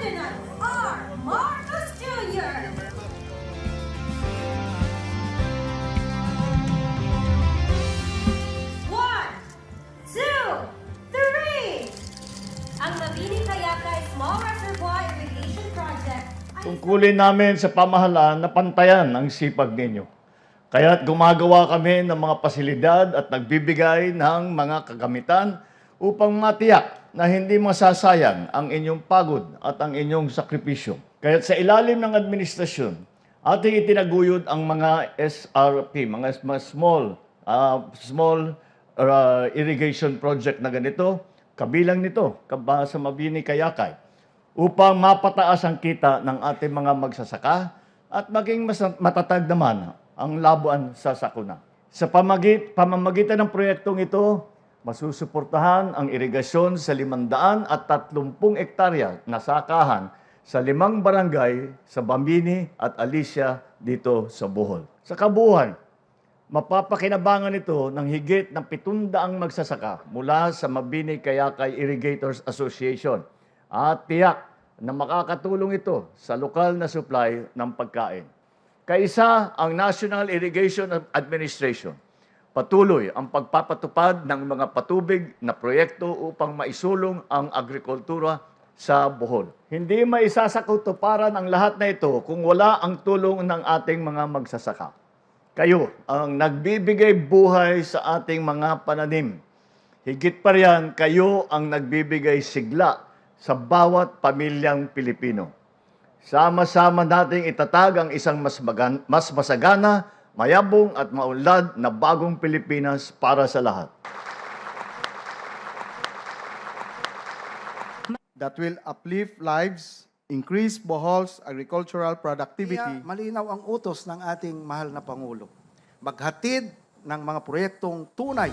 Ferdinand R. Marcos Jr. One, two, three. Ang Mabini Tayakay Small Reservoir Irrigation Project ay Tungkulin namin sa pamahalaan na pantayan ang sipag ninyo. Kaya't gumagawa kami ng mga pasilidad at nagbibigay ng mga kagamitan upang matiyak na hindi masasayang ang inyong pagod at ang inyong sakripisyo. Kaya't sa ilalim ng administrasyon, ating itinaguyod ang mga SRP, mga small irrigation project na ganito, kabilang nito, sa Mabini Kayakay, upang mapataas ang kita ng ating mga magsasaka at maging mas matatag naman ang labuan sa sakuna. Sa pamamagitan ng proyektong ito, masusuportahan ang irigasyon sa 530 hektarya na sakahan sa 5 barangay sa Bambini at Alicia dito sa Bohol. Sa kabuuan, mapapakinabangan ito ng higit ng 700 magsasaka mula sa Mabini Kayakay Irrigators Association at tiyak na makakatulong ito sa lokal na supply ng pagkain. Kaisa ang National Irrigation Administration. Patuloy ang pagpapatupad ng mga patubig na proyekto upang maisulong ang agrikultura sa Bohol. Hindi maisasakutuparan ang lahat na ito kung wala ang tulong ng ating mga magsasaka. Kayo ang nagbibigay buhay sa ating mga pananim. Higit pa riyan, kayo ang nagbibigay sigla sa bawat pamilyang Pilipino. Sama-sama nating itatag ang isang mas masagana, mayabong at maunlad na bagong Pilipinas para sa lahat. That will uplift lives, increase Bohol's agricultural productivity. Kaya malinaw ang utos ng ating mahal na Pangulo. Maghatid ng mga proyektong tunay